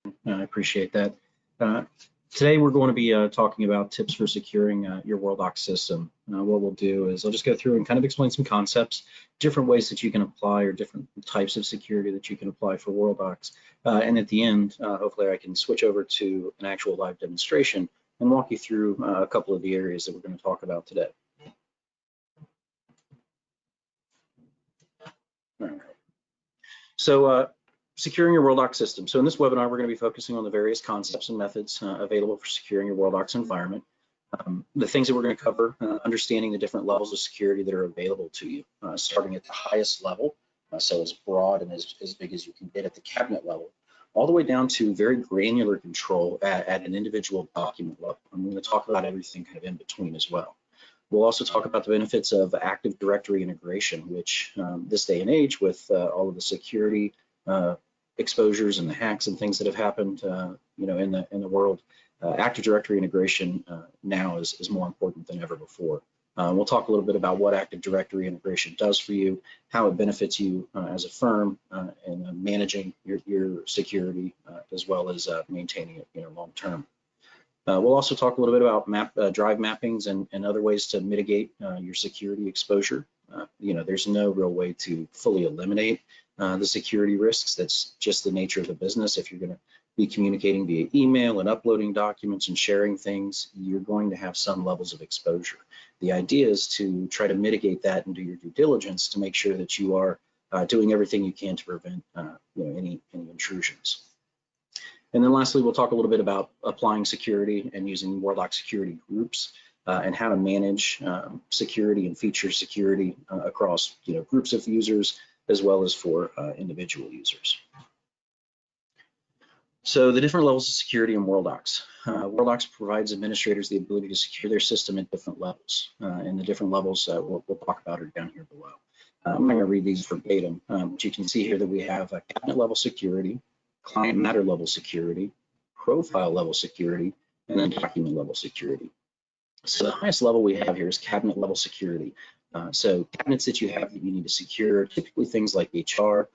I appreciate that. Today we're going to be talking about tips for securing your Worldox system. What we'll do is I'll just go through and kind of explain some concepts, different ways that you can apply or different types of security that you can apply for Worldox. And at the end, hopefully I can switch over to an actual live demonstration and walk you through a couple of the areas that we're going to talk about today. All right. So securing your Worldox system. So in this webinar, we're going to be focusing on the various concepts and methods available for securing your Worldox environment. The things that we're going to cover, understanding the different levels of security that are available to you, starting at the highest level, so as broad and as big as you can get at the cabinet level, all the way down to very granular control at an individual document level. I'm going to talk about everything kind of in between as well. We'll also talk about the benefits of Active Directory integration, which this day and age, with all of the security exposures and the hacks and things that have happened, in the world, Active Directory integration now is more important than ever before. We'll talk a little bit about what Active Directory integration does for you, how it benefits you as a firm in managing your security, as well as maintaining it, long term. We'll also talk a little bit about drive mappings and other ways to mitigate your security exposure. There's no real way to fully eliminate the security risks. That's just the nature of the business. If you're going to be communicating via email and uploading documents and sharing things, you're going to have some levels of exposure. The idea is to try to mitigate that and do your due diligence to make sure that you are doing everything you can to prevent any intrusions. And then lastly, we'll talk a little bit about applying security and using Worldox security groups and how to manage security and feature security across groups of users as well as for individual users. So the different levels of security in Worldox. Worldox provides administrators the ability to secure their system at different levels, and the different levels we'll talk about are down here below. I'm not going to read these verbatim, but you can see here that we have cabinet level security, client matter level security, profile level security, and then document level security. So the highest level we have here is cabinet level security. So cabinets that you have that you need to secure, typically things like HR,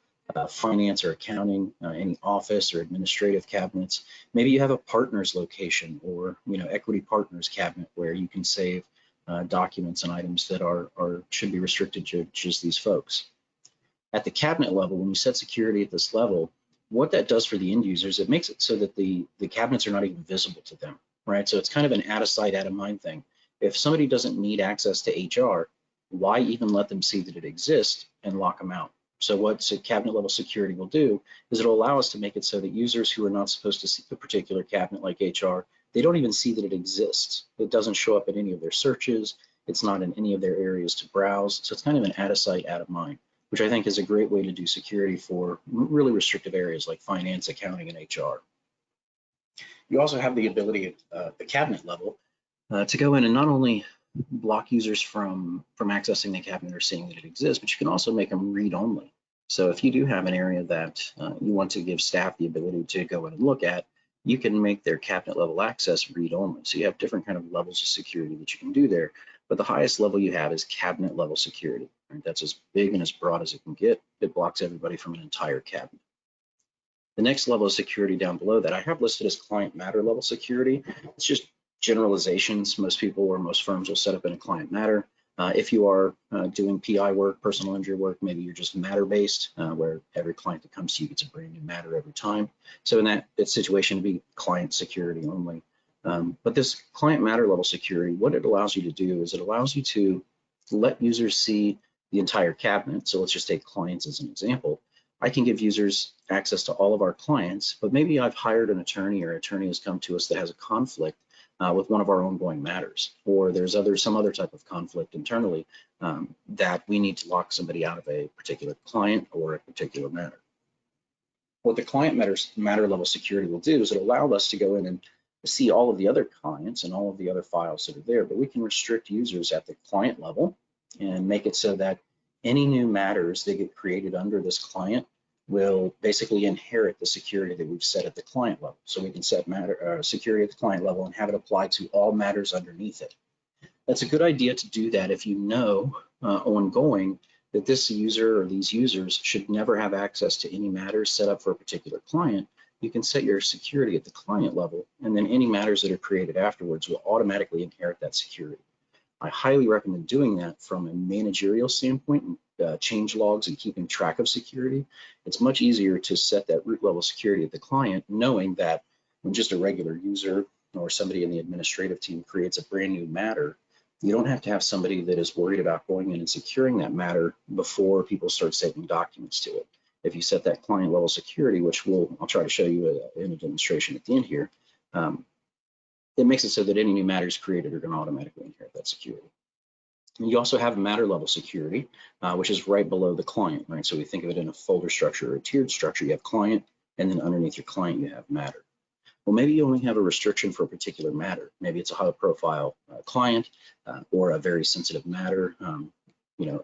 finance or accounting, any office or administrative cabinets. Maybe you have a partner's location or equity partners cabinet where you can save documents and items that should be restricted to just these folks. At the cabinet level, when you set security at this level, what that does for the end users, it makes it so that the cabinets are not even visible to them, right? So it's kind of an out of sight, out of mind thing. If somebody doesn't need access to HR, why even let them see that it exists and lock them out? So what cabinet level security will do is it'll allow us to make it so that users who are not supposed to see a particular cabinet like HR, they don't even see that it exists. It doesn't show up in any of their searches. It's not in any of their areas to browse. So it's kind of an out of sight, out of mind, which I think is a great way to do security for really restrictive areas like finance, accounting, and HR. You also have the ability at the cabinet level to go in and not only block users from accessing the cabinet or seeing that it exists, but you can also make them read only. So if you do have an area that you want to give staff the ability to go in and look at, you can make their cabinet level access read only. So you have different kind of levels of security that you can do there, but the highest level you have is cabinet level security. Right? That's as big and as broad as it can get. It blocks everybody from an entire cabinet. The next level of security down below that I have listed as client matter level security. It's just generalizations. Most people or most firms will set up in a client matter. If you are doing PI work, personal injury work, maybe you're just matter based, where every client that comes to you gets a brand new matter every time. So in that situation, it'd be client security only. But this client matter level security, what it allows you to do is it allows you to let users see the entire cabinet. So let's just take clients as an example. I can give users access to all of our clients, but maybe I've hired an attorney or an attorney has come to us that has a conflict with one of our ongoing matters, or there's some other type of conflict internally that we need to lock somebody out of a particular client or a particular matter. What the client matter level security will do is it allow us to go in and see all of the other clients and all of the other files that are there, but we can restrict users at the client level and make it so that any new matters that get created under this client will basically inherit the security that we've set at the client level. So we can set security at the client level and have it apply to all matters underneath it. That's a good idea to do that if you know ongoing that this user or these users should never have access to any matters set up for a particular client, you can set your security at the client level, and then any matters that are created afterwards will automatically inherit that security. I highly recommend doing that from a managerial standpoint, change logs and keeping track of security. It's much easier to set that root level security at the client, knowing that when just a regular user or somebody in the administrative team creates a brand new matter, you don't have to have somebody that is worried about going in and securing that matter before people start saving documents to it. If you set that client level security, which I'll try to show you in a demonstration at the end here, it makes it so that any new matters created are going to automatically inherit that security. And you also have matter level security, which is right below the client, right? So we think of it in a folder structure or a tiered structure. You have client, and then underneath your client, you have matter. Well, maybe you only have a restriction for a particular matter. Maybe it's a high profile client or a very sensitive matter,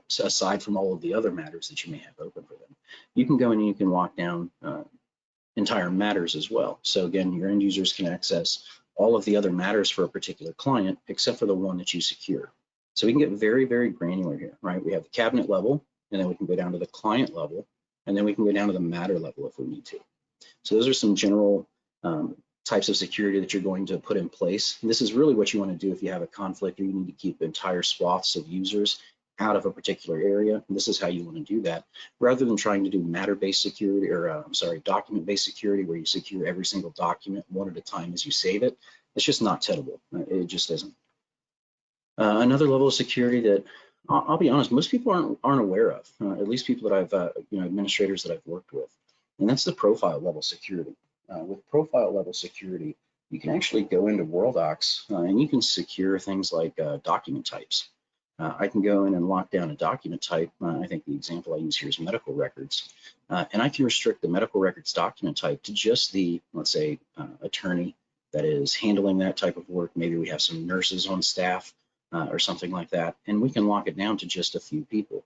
so aside from all of the other matters that you may have open for them. You can go in and you can lock down entire matters as well. So again, your end users can access all of the other matters for a particular client, except for the one that you secure. So we can get very, very granular here, right? We have the cabinet level, and then we can go down to the client level, and then we can go down to the matter level if we need to. So those are some general types of security that you're going to put in place. And this is really what you want to do if you have a conflict or you need to keep entire swaths of users out of a particular area. And this is how you want to do that, rather than trying to do matter-based security or document-based security, where you secure every single document one at a time as you save it. It's just not tenable. It just isn't. Another level of security that I'll be honest, most people aren't aware of, at least people that I've, administrators that I've worked with, and that's the profile level security. With profile level security, you can actually go into Worldox and you can secure things like document types. I can go in and lock down a document type. I think the example I use here is medical records. And I can restrict the medical records document type to just the, let's say, attorney that is handling that type of work. Maybe we have some nurses on staff or something like that. And we can lock it down to just a few people.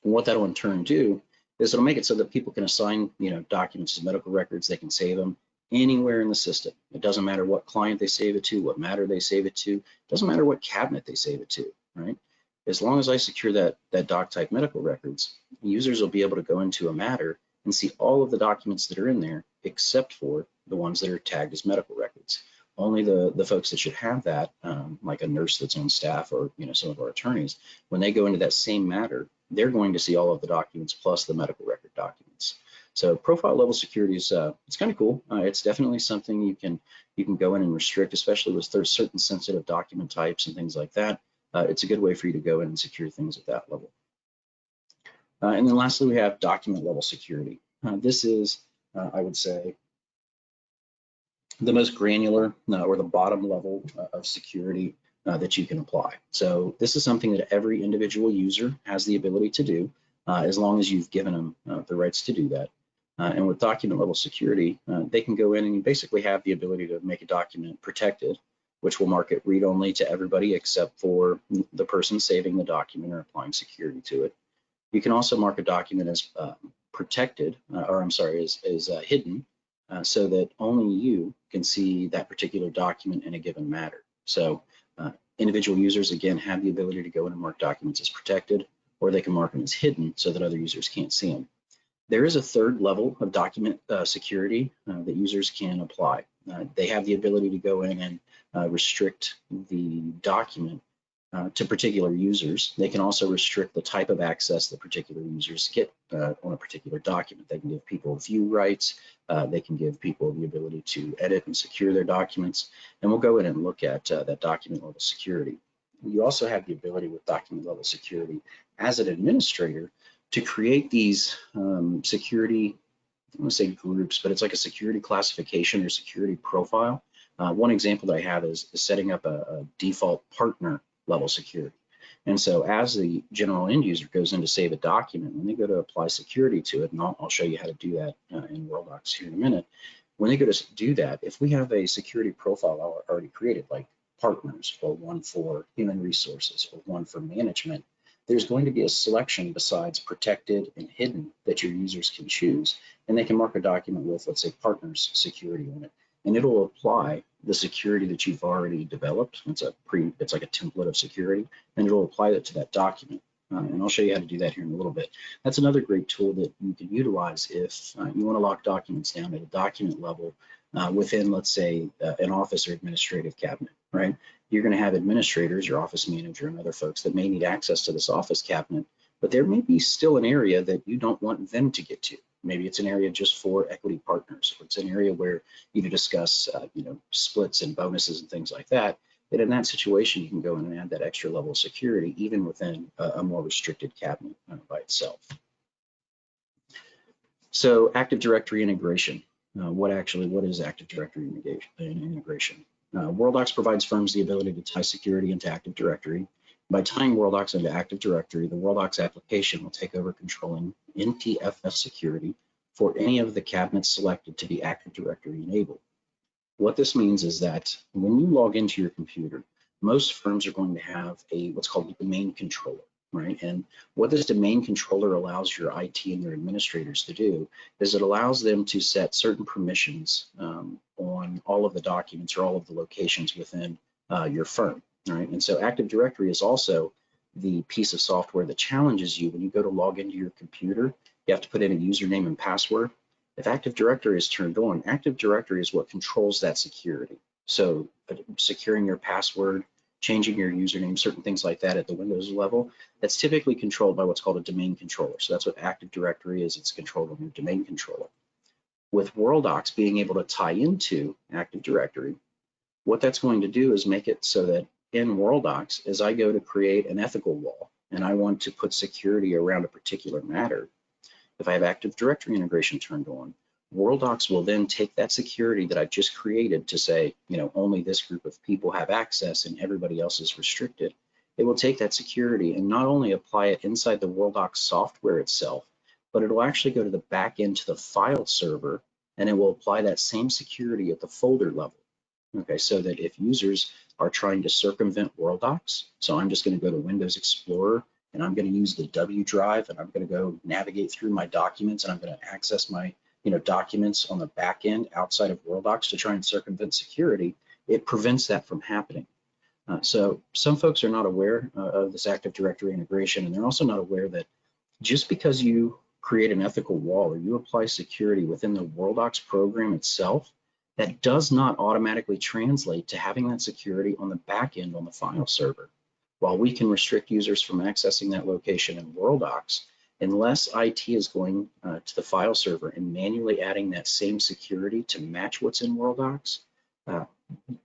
And what that'll in turn do is it'll make it so that people can assign, documents to medical records. They can save them anywhere in the system. It doesn't matter what client they save it to, what matter they save it to. It doesn't matter what cabinet they save it to, right? As long as I secure that doc type medical records, users will be able to go into a matter and see all of the documents that are in there, except for the ones that are tagged as medical records. Only the folks that should have that, like a nurse that's on staff or some of our attorneys, when they go into that same matter, they're going to see all of the documents plus the medical record documents. So profile level security is it's kind of cool. It's definitely something you can go in and restrict, especially with certain sensitive document types and things like that. It's a good way for you to go in and secure things at that level. And then lastly, we have document level security. This is, I would say, the most granular or the bottom level of security that you can apply. So this is something that every individual user has the ability to do, as long as you've given them the rights to do that. And with document level security, they can go in and basically have the ability to make a document protected, which will mark it read-only to everybody except for the person saving the document or applying security to it. You can also mark a document as protected, as hidden, so that only you can see that particular document in a given matter. So individual users, again, have the ability to go in and mark documents as protected, or they can mark them as hidden so that other users can't see them. There is a third level of document security that users can apply. They have the ability to go in and restrict the document to particular users. They can also restrict the type of access that particular users get on a particular document. They can give people view rights. They can give people the ability to edit and secure their documents. And we'll go in and look at that document level security. You also have the ability with document level security as an administrator to create these security, I want to say groups, but it's like a security classification or security profile. One example that I have is setting up a default partner level security. And so as the general end user goes in to save a document, when they go to apply security to it, and I'll show you how to do that in Worldox here in a minute, when they go to do that, if we have a security profile already created, like partners, or one for human resources, or one for management, there's going to be a selection besides protected and hidden that your users can choose. And they can mark a document with, let's say, partners security on it. And it'll apply the security that you've already developed. It's like a template of security, and it'll apply that to that document. and I'll show you how to do that here in a little bit. That's another great tool that you can utilize if you want to lock documents down at a document level within, let's say, an office or administrative cabinet, right? You're going to have administrators, your office manager, and other folks that may need access to this office cabinet, but there may be still an area that you don't want them to get to. Maybe it's an area just for equity partners, or it's an area where you discuss, splits and bonuses and things like that. And in that situation, you can go in and add that extra level of security, even within a more restricted cabinet by itself. So Active Directory integration. What is Active Directory integration? Worldox provides firms the ability to tie security into Active Directory. By tying Worldox into Active Directory, the Worldox application will take over controlling NTFS security for any of the cabinets selected to be Active Directory enabled. What this means is that when you log into your computer, most firms are going to have what's called a domain controller, right? And what this domain controller allows your IT and your administrators to do is it allows them to set certain permissions on all of the documents or all of the locations within your firm, right? And so Active Directory is also the piece of software that challenges you when you go to log into your computer. You have to put in a username and password. If Active Directory is turned on, Active Directory is what controls that security. So securing your password, changing your username, certain things like that at the Windows level, that's typically controlled by what's called a domain controller. So that's what Active Directory is. It's controlled on your domain controller. With Worldox being able to tie into Active Directory, what that's going to do is make it so that in Worldox, as I go to create an ethical wall and I want to put security around a particular matter, if I have Active Directory integration turned on, Worldox will then take that security that I've just created to say, only this group of people have access and everybody else is restricted. It will take that security and not only apply it inside the Worldox software itself, but it will actually go to the back end to the file server, and it will apply that same security at the folder level. Okay, so that if users are trying to circumvent Worldox, so I'm just going to go to Windows Explorer, and I'm going to use the W drive, and I'm going to go navigate through my documents, and I'm going to access my documents on the back end outside of Worldox to try and circumvent security. It prevents that from happening. So some folks are not aware of this Active Directory integration, and they're also not aware that just because you create an ethical wall or you apply security within the Worldox program itself, that does not automatically translate to having that security on the back end on the file server. While we can restrict users from accessing that location in Worldox, unless IT is going to the file server and manually adding that same security to match what's in Worldox,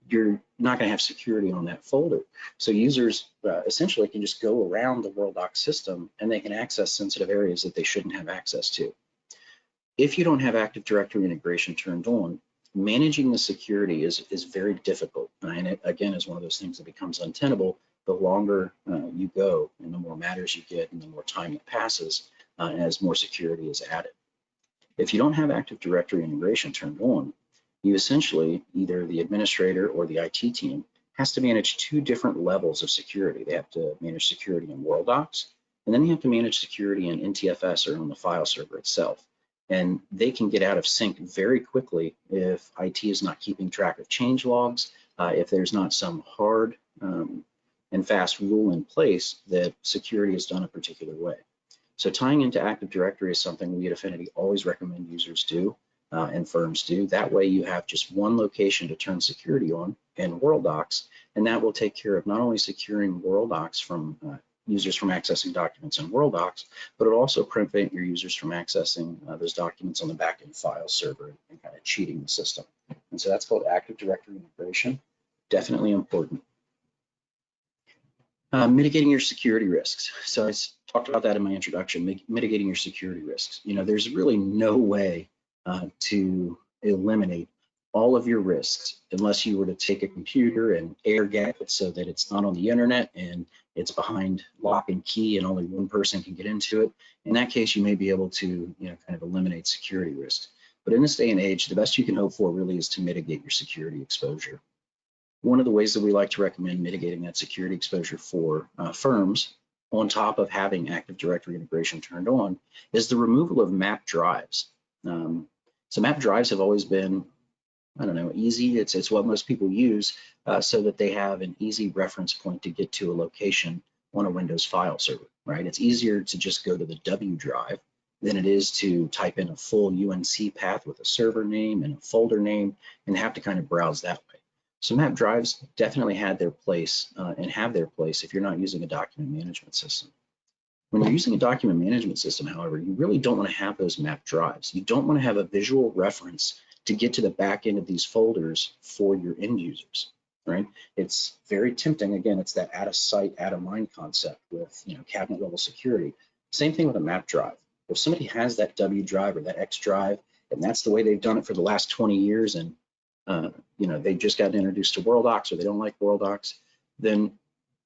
you're not going to have security on that folder. So users essentially can just go around the Worldox system and they can access sensitive areas that they shouldn't have access to. If you don't have Active Directory integration turned on, managing the security is very difficult. And it, again, is one of those things that becomes untenable the longer you go and the more matters you get and the more time that passes as more security is added. If you don't have Active Directory integration turned on, you essentially, either the administrator or the IT team has to manage two different levels of security. They have to manage security in Worldox, and then they have to manage security in NTFS or on the file server itself. And they can get out of sync very quickly if IT is not keeping track of change logs, if there's not some hard and fast rule in place that security is done a particular way. So tying into Active Directory is something we at Affinity always recommend users do and firms do. That way you have just one location to turn security on in Worldox, and that will take care of not only securing Worldox from users from accessing documents in Worldox, but it'll also prevent your users from accessing those documents on the backend file server and kind of cheating the system. And so that's called Active Directory integration. Definitely important. Mitigating your security risks. So I talked about that in my introduction, mitigating your security risks. There's really no way to eliminate all of your risks unless you were to take a computer and air gap it so that it's not on the internet and it's behind lock and key and only one person can get into it. In that case, you may be able to kind of eliminate security risks. But in this day and age, the best you can hope for really is to mitigate your security exposure. One of the ways that we like to recommend mitigating that security exposure for firms, on top of having Active Directory integration turned on, is the removal of map drives. So map drives have always been, easy. It's what most people use so that they have an easy reference point to get to a location on a Windows file server, right? It's easier to just go to the W drive than it is to type in a full UNC path with a server name and a folder name and have to kind of browse that way. So map drives definitely had their place and have their place if you're not using a document management system. When you're using a document management system, however, you really don't want to have those map drives. You don't want to have a visual reference to get to the back end of these folders for your end users, right? It's very tempting. Again, it's that out of sight, out of mind concept with cabinet level security. Same thing with a map drive. If somebody has that W drive or that X drive, and that's the way they've done it for the last 20 years, and they just got introduced to Worldox or they don't like Worldox, then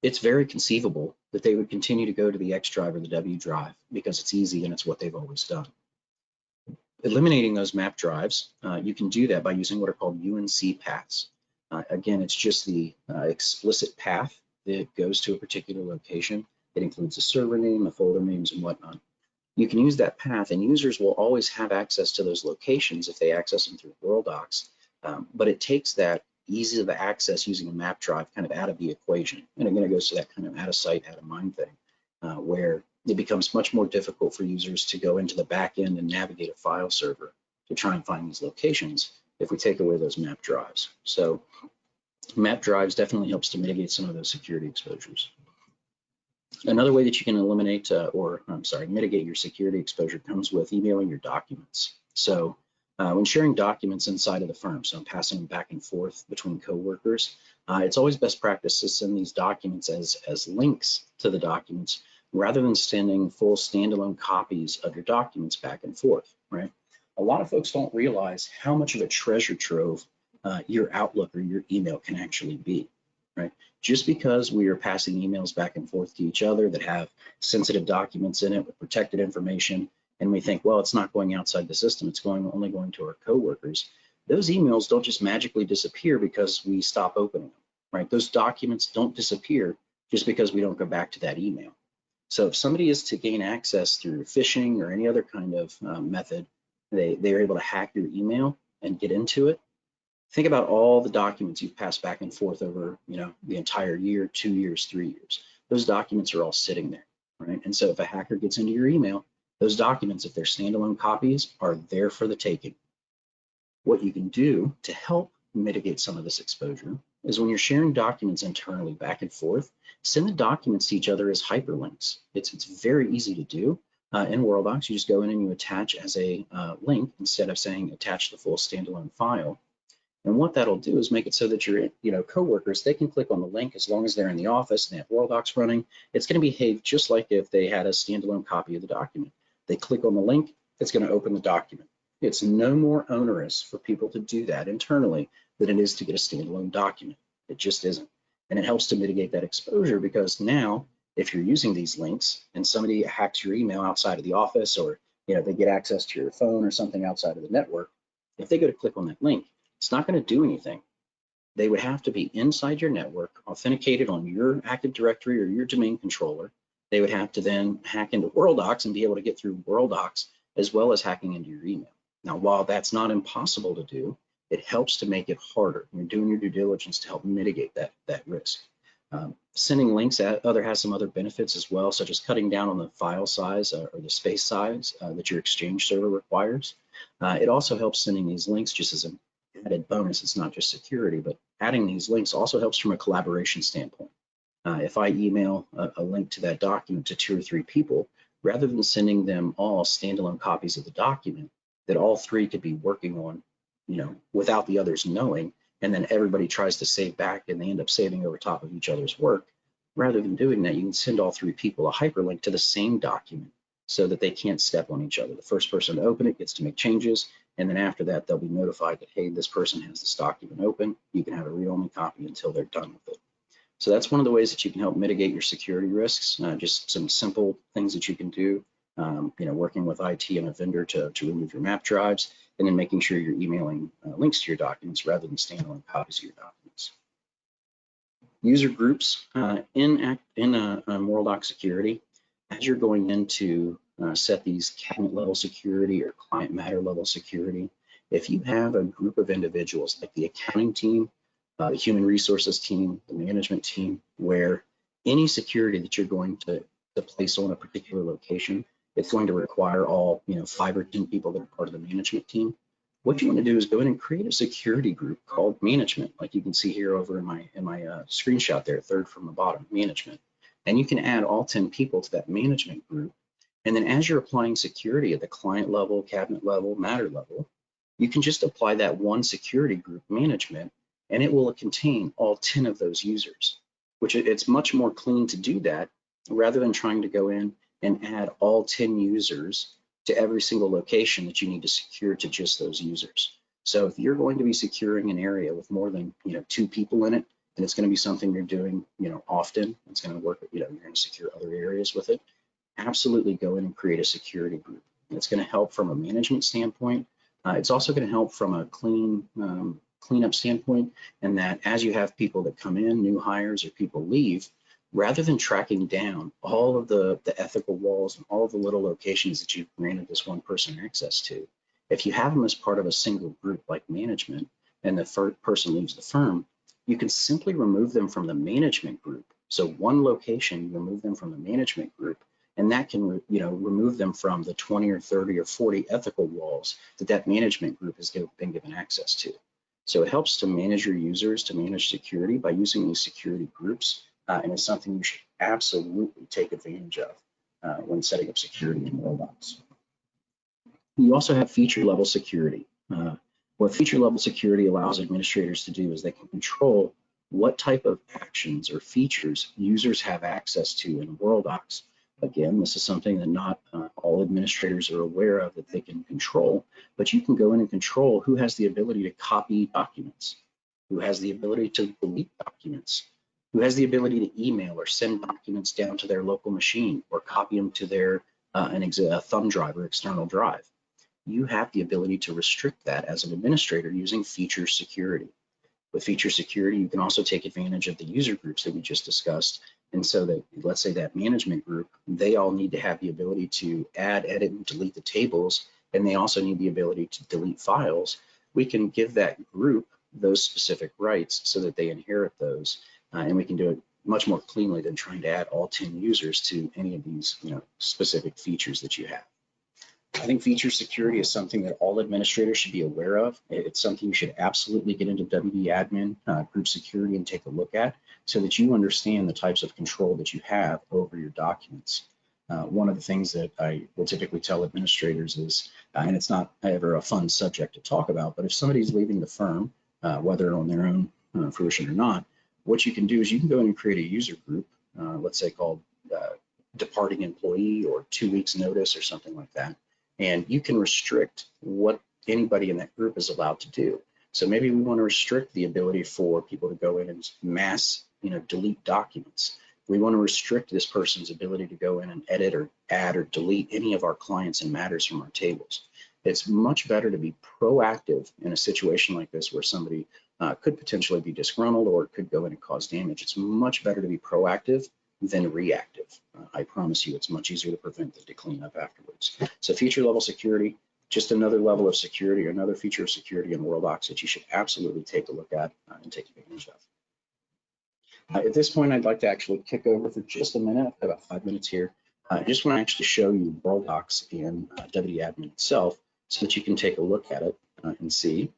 it's very conceivable that they would continue to go to the X drive or the W drive because it's easy and it's what they've always done. Eliminating those map drives, you can do that by using what are called UNC paths. Again, it's just the explicit path that goes to a particular location. It includes a server name, a folder names, and whatnot. You can use that path, and users will always have access to those locations if they access them through Worldox. But it takes that ease of access using a map drive kind of out of the equation. And again, it goes to that kind of out of sight, out of mind thing, where it becomes much more difficult for users to go into the back end and navigate a file server to try and find these locations if we take away those map drives. So map drives definitely helps to mitigate some of those security exposures. Another way that you can eliminate mitigate your security exposure comes with emailing your documents. So when sharing documents inside of the firm, so I'm passing them back and forth between coworkers, it's always best practice to send these documents as links to the documents rather than sending full standalone copies of your documents back and forth, right? A lot of folks don't realize how much of a treasure trove your Outlook or your email can actually be, right? Just because we are passing emails back and forth to each other that have sensitive documents in it with protected information, and we think, well, it's not going outside the system, it's only going to our coworkers. Those emails don't just magically disappear because we stop opening them, right? Those documents don't disappear just because we don't go back to that email. So if somebody is to gain access through phishing or any other kind of method, they're able to hack your email and get into it. Think about all the documents you've passed back and forth over, the entire year, 2 years, 3 years. Those documents are all sitting there, right? And so if a hacker gets into your email, those documents, if they're standalone copies, are there for the taking. What you can do to help mitigate some of this exposure is when you're sharing documents internally back and forth, send the documents to each other as hyperlinks. It's very easy to do. In Worldox, you just go in and you attach as a link instead of saying attach the full standalone file. And what that'll do is make it so that your coworkers, they can click on the link as long as they're in the office and they have Worldox running. It's going to behave just like if they had a standalone copy of the document. They click on the link, it's going to open the document. It's no more onerous for people to do that internally than it is to get a standalone document. It just isn't. And it helps to mitigate that exposure because now, if you're using these links and somebody hacks your email outside of the office or they get access to your phone or something outside of the network, if they go to click on that link, it's not going to do anything. They would have to be inside your network, authenticated on your Active Directory or your domain controller. They would have to then hack into Worldox and be able to get through Worldox as well as hacking into your email. Now, while that's not impossible to do, it helps to make it harder. You're doing your due diligence to help mitigate that risk. Sending links has some other benefits as well, such as cutting down on the file size or the space size that your Exchange server requires. It also helps sending these links just as an added bonus. It's not just security, but adding these links also helps from a collaboration standpoint. If I email a link to that document to 2 or 3 people, rather than sending them all standalone copies of the document that all 3 could be working on, without the others knowing, and then everybody tries to save back and they end up saving over top of each other's work. Rather than doing that, you can send all 3 people a hyperlink to the same document so that they can't step on each other. The first person to open it gets to make changes, and then after that, they'll be notified that, hey, this person has this document open. You can have a read-only copy until they're done with it. So that's one of the ways that you can help mitigate your security risks, just some simple things that you can do, working with IT and a vendor to remove your map drives, and then making sure you're emailing links to your documents rather than standalone copies of your documents. User groups in Worldox security, as you're going in to set these cabinet level security or client matter level security, if you have a group of individuals like the accounting team, the human resources team, the management team, where any security that you're going to place on a particular location, it's going to require all 5 or 10 people that are part of the management team. What you want to do is go in and create a security group called management, like you can see here over in my screenshot there, third from the bottom, management. And you can add all 10 people to that management group. And then as you're applying security at the client level, cabinet level, matter level, you can just apply that one security group management, and it will contain all 10 of those users, which it's much more clean to do that rather than trying to go in and add all 10 users to every single location that you need to secure to just those users. So if you're going to be securing an area with more than 2 people in it, and it's going to be something you're doing often, it's going to work, you're going to secure other areas with it, absolutely go in and create a security group. It's going to help from a management standpoint. It's also going to help from a cleanup standpoint, and that as you have people that come in, new hires or people leave, rather than tracking down all of the ethical walls and all of the little locations that you've granted this one person access to, if you have them as part of a single group like management and the first person leaves the firm, you can simply remove them from the management group. So one location, you remove them from the management group, and that can remove them from the 20 or 30 or 40 ethical walls that management group has been given access to. So it helps to manage your users, to manage security by using these security groups, and it's something you should absolutely take advantage of when setting up security in Worldox. You also have feature level security. What feature level security allows administrators to do is they can control what type of actions or features users have access to in Worldox. Again, this is something that not all administrators are aware of that they can control, but you can go in and control who has the ability to copy documents, who has the ability to delete documents, who has the ability to email or send documents down to their local machine or copy them to their a thumb drive or external drive. You have the ability to restrict that as an administrator using feature security. With feature security, you can also take advantage of the user groups that we just discussed. And so that, let's say that management group, they all need to have the ability to add, edit, and delete the tables, and they also need the ability to delete files. We can give that group those specific rights so that they inherit those, and we can do it much more cleanly than trying to add all 10 users to any of these specific features that you have. I think feature security is something that all administrators should be aware of. It's something you should absolutely get into WD admin group security and take a look at so that you understand the types of control that you have over your documents. One of the things that I will typically tell administrators is, and it's not ever a fun subject to talk about, but if somebody's leaving the firm, whether on their own fruition or not, what you can do is you can go in and create a user group, let's say called departing employee or 2 weeks notice or something like that. And you can restrict what anybody in that group is allowed to do. So maybe we want to restrict the ability for people to go in and mass, delete documents. We want to restrict this person's ability to go in and edit or add or delete any of our clients and matters from our tables. It's much better to be proactive in a situation like this where somebody could potentially be disgruntled or could go in and cause damage. It's much better to be proactive than reactive. I promise you it's much easier to prevent than to clean up afterwards. So feature level security, just another level of security or another feature of security in Worldox that you should absolutely take a look at and take advantage of. At this point, I'd like to actually kick over for just a minute, about 5 minutes here. I just want to actually show you Worldox and WD admin itself so that you can take a look at it and see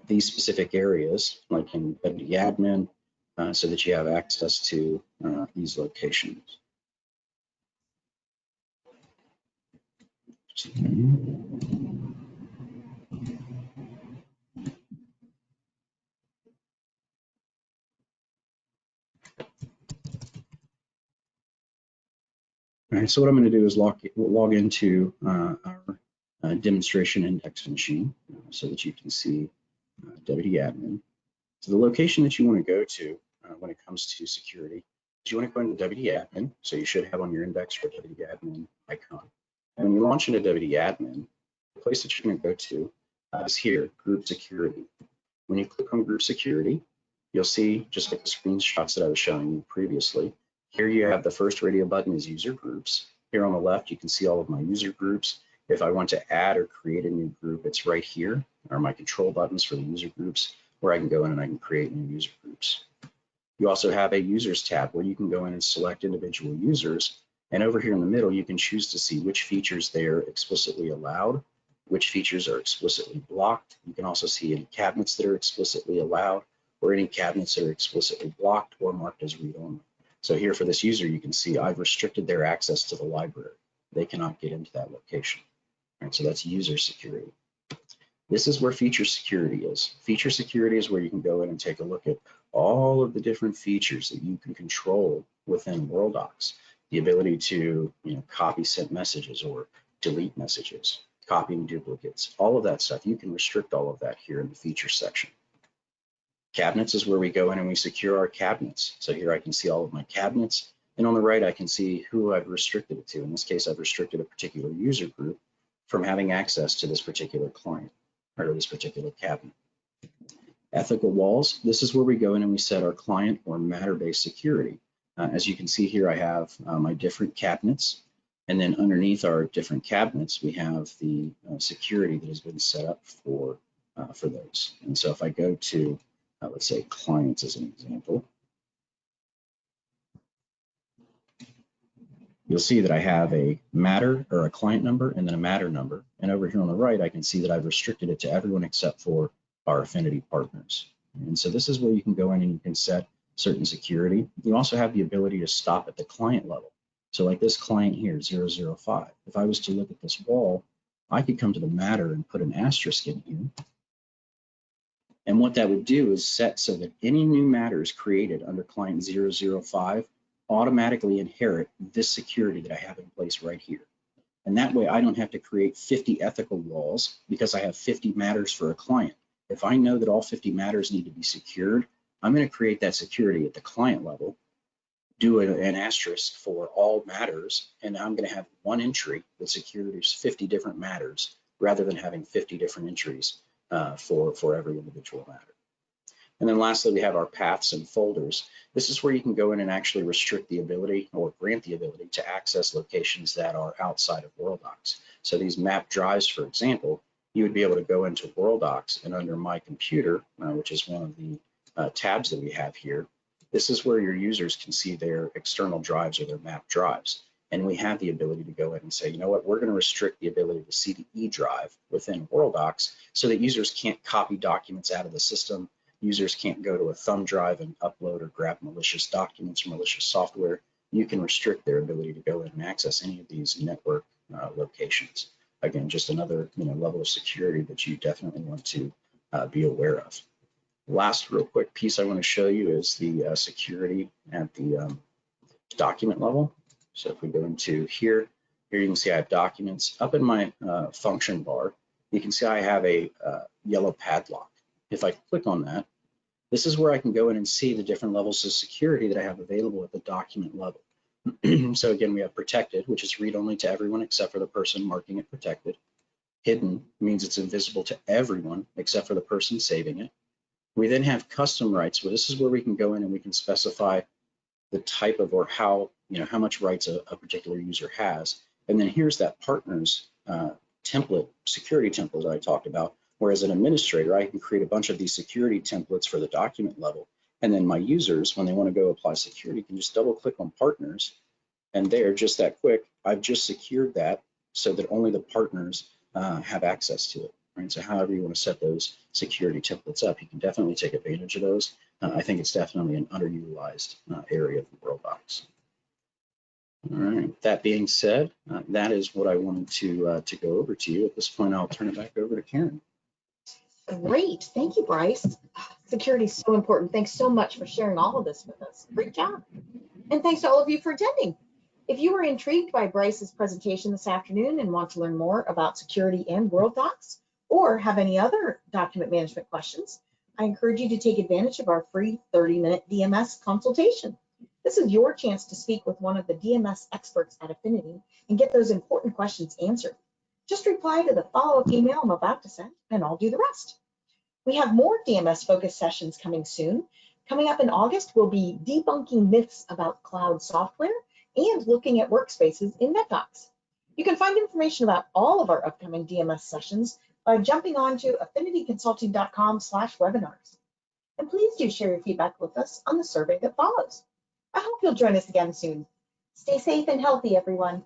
these specific areas, like in WD admin, so that you have access to these locations. All right, so what I'm going to do is log into our demonstration index machine so that you can see WD admin. So the location that you want to go to when it comes to security is you want to go into WD admin. So you should have on your index for WD admin icon. And when you launch into WD admin, the place that you're going to go to is here, group security. When you click on group security, you'll see just like the screenshots that I was showing you previously. Here you have the first radio button is user groups. Here on the left, you can see all of my user groups. If I want to add or create a new group, it's right here are my control buttons for the user groups, where I can go in and I can create new user groups. You also have a users tab where you can go in and select individual users. And over here in the middle, you can choose to see which features they are explicitly allowed, which features are explicitly blocked. You can also see any cabinets that are explicitly allowed or any cabinets that are explicitly blocked or marked as read-only. So here for this user, you can see I've restricted their access to the library. They cannot get into that location. All right, so that's user security. This is where feature security is. Feature security is where you can go in and take a look at all of the different features that you can control within Worldox. The ability to copy sent messages or delete messages, copying duplicates, all of that stuff. You can restrict all of that here in the feature section. Cabinets is where we go in and we secure our cabinets. So here I can see all of my cabinets, and on the right I can see who I've restricted it to. In this case, I've restricted a particular user group from having access to this particular client or this particular cabinet. Ethical walls, this is where we go in and we set our client or matter-based security. As you can see here, I have my different cabinets, and then underneath our different cabinets, we have the security that has been set up for those. And so if I go to, let's say, clients as an example, you'll see that I have a matter or a client number and then a matter number. And over here on the right, I can see that I've restricted it to everyone except for our Affinity partners. And so this is where you can go in and you can set certain security. You also have the ability to stop at the client level. So like this client here, 005, if I was to look at this wall, I could come to the matter and put an asterisk in here. And what that would do is set so that any new matters created under client 005 automatically inherit this security that I have in place right here. And that way I don't have to create 50 ethical walls because I have 50 matters for a client. If I know that all 50 matters need to be secured, I'm going to create that security at the client level, do an asterisk for all matters, and I'm going to have one entry that secures 50 different matters rather than having 50 different entries for every individual matter. And then lastly, we have our paths and folders. This is where you can go in and actually restrict the ability or grant the ability to access locations that are outside of Worldox. So these map drives, for example, you would be able to go into Worldox and under My Computer, which is one of the tabs that we have here, this is where your users can see their external drives or their map drives. And we have the ability to go in and say, you know what, we're going to restrict the ability to see the E drive within Worldox so that users can't copy documents out of the system. Users can't go to a thumb drive and upload or grab malicious documents or malicious software. You can restrict their ability to go in and access any of these network locations. Again, just another level of security that you definitely want to be aware of. Last real quick piece I want to show you is the security at the document level. So if we go into here you can see I have documents. Up in my function bar, you can see I have a yellow padlock. If I click on that, this is where I can go in and see the different levels of security that I have available at the document level. So again, we have protected, which is read-only to everyone except for the person marking it protected. Hidden means it's invisible to everyone except for the person saving it. We then have custom rights, where this is where we can go in and we can specify the type of or how much rights a particular user has. And then here's that partners template, security template that I talked about, where as an administrator, I can create a bunch of these security templates for the document level. And then my users, when they want to go apply security, can just double click on partners. And there, just that quick, I've just secured that so that only the partners have access to it. Right? So however you want to set those security templates up, you can definitely take advantage of those. I think it's definitely an underutilized area of Worldox. All right, that being said, that is what I wanted to go over to you. At this point, I'll turn it back over to Karen. Great, thank you, Bryce. Security is so important. Thanks so much for sharing all of this with us. Great job. And thanks to all of you for attending. If you were intrigued by Bryce's presentation this afternoon and want to learn more about security and Worldox, or have any other document management questions, I encourage you to take advantage of our free 30-minute DMS consultation. This is your chance to speak with one of the DMS experts at Affinity and get those important questions answered. Just reply to the follow-up email I'm about to send, and I'll do the rest. We have more DMS-focused sessions coming soon. Coming up in August, we'll be debunking myths about cloud software and looking at workspaces in NetDocs. You can find information about all of our upcoming DMS sessions by jumping on to affinityconsulting.com/webinars. And please do share your feedback with us on the survey that follows. I hope you'll join us again soon. Stay safe and healthy, everyone.